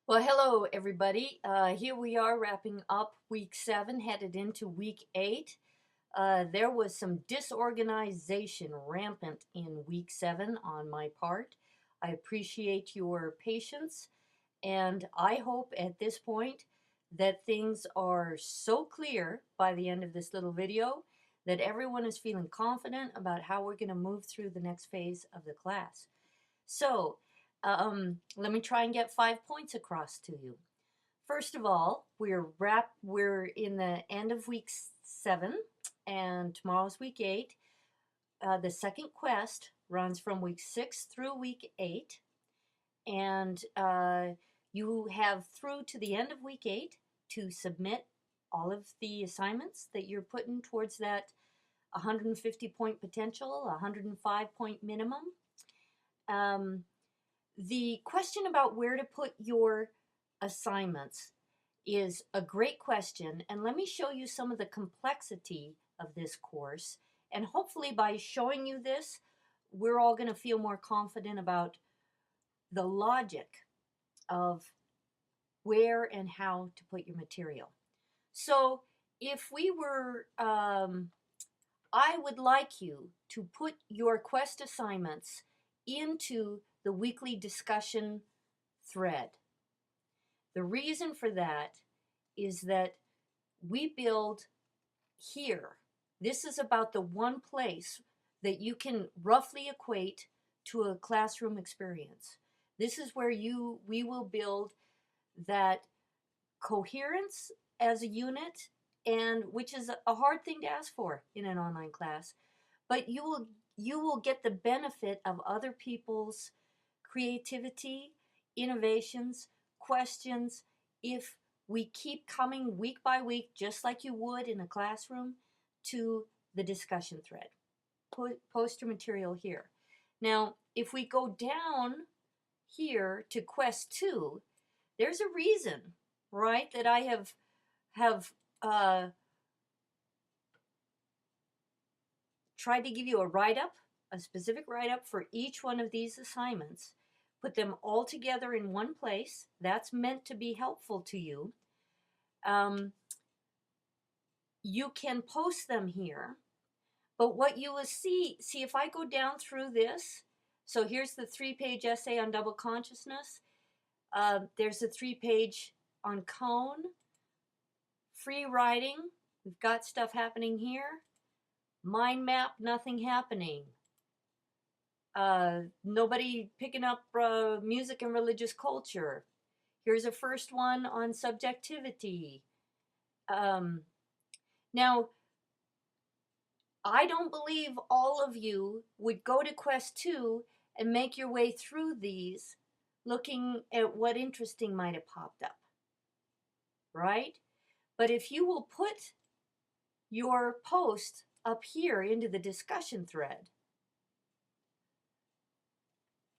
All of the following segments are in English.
Well, hello, everybody. Here we are wrapping up week 7, headed into week 8. There was some disorganization rampant in week 7 on my part. I appreciate your patience, and I hope at this point that things are so clear by the end of this little video that everyone is feeling confident about how we're going to move through the next phase of the class. So, let me try and get 5 points across to you. First of all, we're in the end of week 7, and tomorrow's week 8. The second quest runs from week 6 through week 8, and you have through to the end of week 8 to submit all of the assignments that you're putting towards that 150-point potential, 105-point minimum. The question about where to put your assignments is a great question, and let me show you some of the complexity of this course. And hopefully, by showing you this, we're all going to feel more confident about the logic of where and how to put your material. So, if we were, I would like you to put your quest assignments into the weekly discussion thread. The reason for that is that we build here. This is about the one place that you can roughly equate to a classroom experience. This is where we will build that coherence as a unit, and which is a hard thing to ask for in an online class, but you will get the benefit of other people's creativity, innovations, questions, if we keep coming week by week, just like you would in a classroom, to the discussion thread. Post your material here. Now, if we go down here to quest 2, there's a reason, right, that I have tried to give you a write-up, a specific write-up for each one of these assignments, put them all together in one place. That's meant to be helpful to you. You can post them here, but what you will see if I go down through this, so here's the 3-page essay on double consciousness. There's a 3-page on cone, free writing. We've got stuff happening here. Mind map, nothing happening. Nobody picking up music and religious culture. Here's a first one on subjectivity. Now, I don't believe all of you would go to quest 2 and make your way through these looking at what interesting might have popped up, right? But if you will put your post up here into the discussion thread,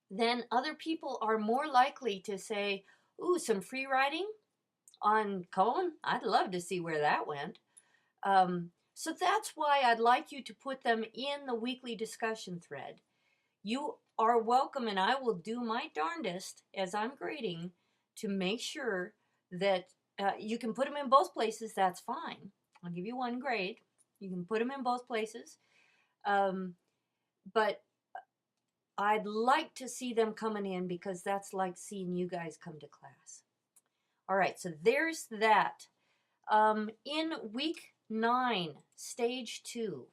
then other people are more likely to say, ooh, some free writing on Cohen? I'd love to see where that went. So that's why I'd like you to put them in the weekly discussion thread. You are welcome, and I will do my darndest as I'm grading to make sure that you can put them in both places. That's fine. I'll give you 1 grade. You can put them in both places. But I'd like to see them coming in because that's like seeing you guys come to class. All right, so there's that. In week 9, stage 2,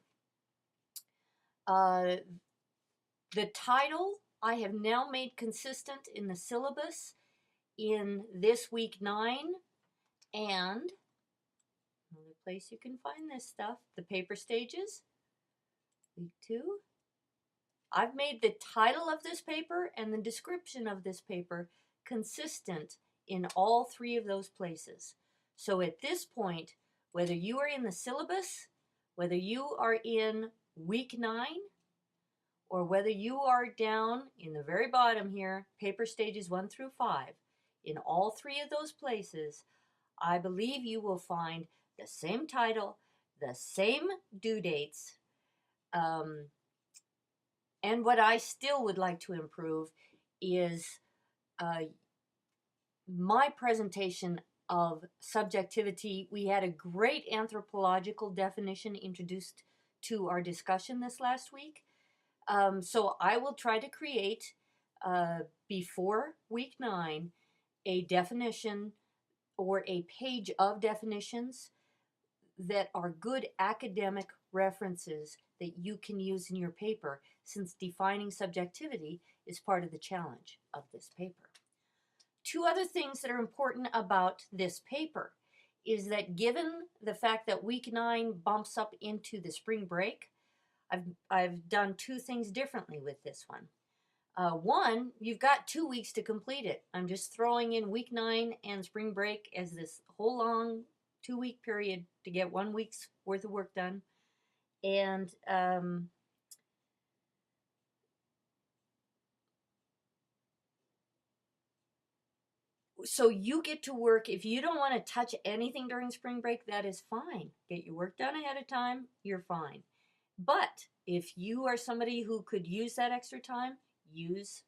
the title I have now made consistent in the syllabus in this week 9, and another place you can find this stuff, the paper stages, week 2. I've made the title of this paper and the description of this paper consistent in all 3 of those places. So at this point, whether you are in the syllabus, whether you are in week 9, or whether you are down in the very bottom here, paper stages 1 through 5, in all 3 of those places, I believe you will find the same title, the same due dates, and what I still would like to improve is my presentation of subjectivity, we had a great anthropological definition introduced to our discussion this last week. So I will try to create, before week 9, a definition or a page of definitions that are good academic references that you can use in your paper, since defining subjectivity is part of the challenge of this paper. Two other things that are important about this paper is that, given the fact that week 9 bumps up into the spring break, I've done two things differently with this one. One, you've got 2 weeks to complete it. I'm just throwing in week 9 and spring break as this whole long 2-week period to get 1 week's worth of work done. And so you get to work. If you don't want to touch anything during spring break, that is fine. Get your work done ahead of time, you're fine. But if you are somebody who could use that extra time, use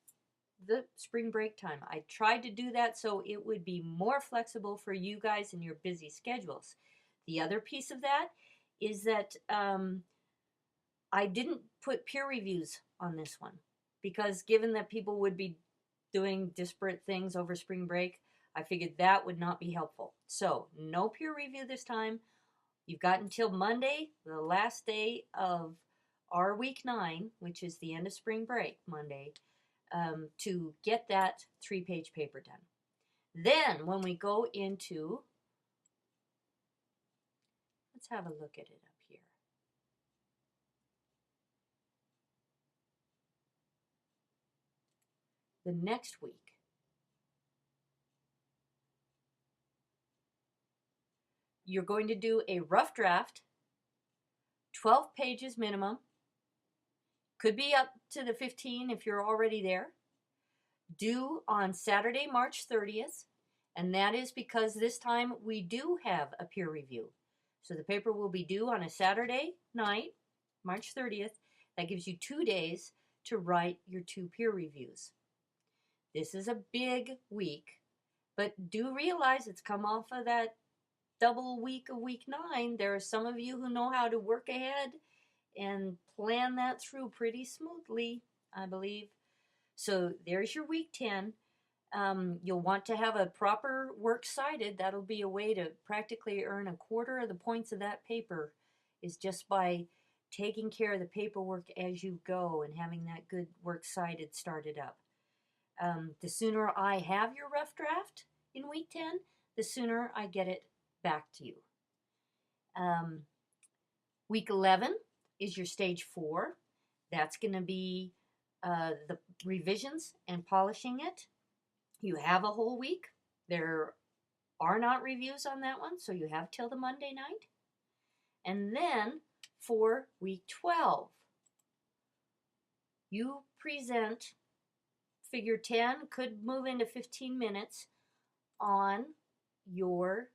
the spring break time. I tried to do that so it would be more flexible for you guys in your busy schedules. The other piece of that is that I didn't put peer reviews on this one, because given that people would be doing disparate things over spring break, I figured that would not be helpful. So no peer review this time. You've got until Monday, the last day of our week 9, which is the end of spring break, Monday, to get that 3-page paper done. Then when we go into, let's have a look at it up here. The next week, you're going to do a rough draft, 12 pages minimum. Could be up to the 15 if you're already there. Due on Saturday, March 30th. And that is because this time we do have a peer review. So the paper will be due on a Saturday night, March 30th. That gives you 2 days to write your 2 peer reviews. This is a big week, but do realize it's come off of that double week of week 9. There are some of you who know how to work ahead and plan that through pretty smoothly, I believe. So there's your week 10. You'll want to have a proper works cited. That'll be a way to practically earn a quarter of the points of that paper, is just by taking care of the paperwork as you go and having that good works cited started up. The sooner I have your rough draft in week 10, the sooner I get it back to you. Week 11 is your stage 4. That's going to be the revisions and polishing it. You have a whole week. There are not reviews on that one, so you have till the Monday night. And then for week 12, you present figure 10, could move into 15 minutes, on your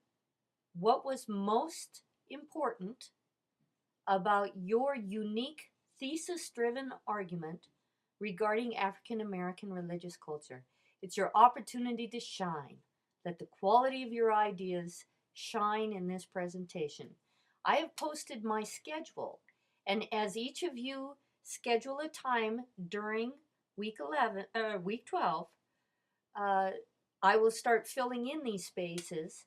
what was most important about your unique thesis-driven argument regarding African American religious culture. It's your opportunity to shine. Let the quality of your ideas shine in this presentation. I have posted my schedule, and as each of you schedule a time during week 12, I will start filling in these spaces.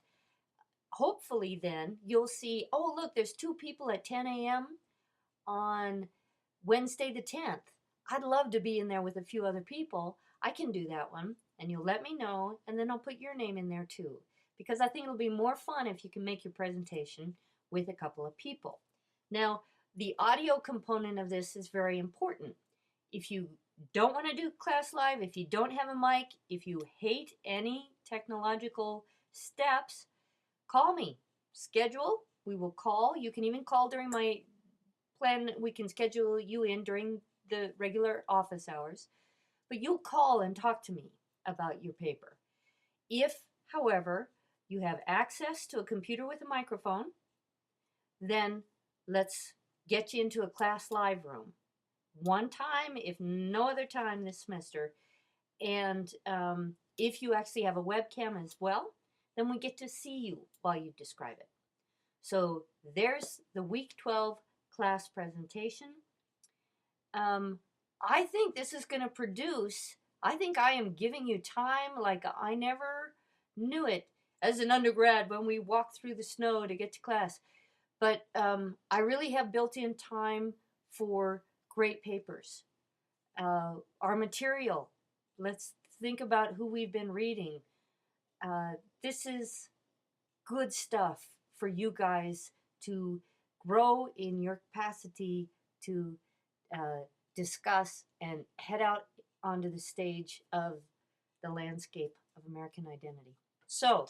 Hopefully then you'll see, oh look, there's 2 people at 10 a.m. on Wednesday the 10th. I'd love to be in there with a few other people. I can do that one, and you'll let me know, and then I'll put your name in there too, because I think it'll be more fun if you can make your presentation with a couple of people. Now, the audio component of this is very important. If you don't want to do class live, if you don't have a mic, if you hate any technological steps, call me. Schedule. We will call. You can even call during my plan. We can schedule you in during the regular office hours. But you'll call and talk to me about your paper. If, however, you have access to a computer with a microphone, then let's get you into a class live room. One time, if no other time this semester. And if you actually have a webcam as well, then we get to see you while you describe it. So there's the week 12 class presentation. I think this is going to produce, I think I am giving you time like I never knew it as an undergrad when we walked through the snow to get to class. But I really have built in time for great papers. Our material, let's think about who we've been reading. This is good stuff for you guys to grow in your capacity to discuss and head out onto the stage of the landscape of American identity. So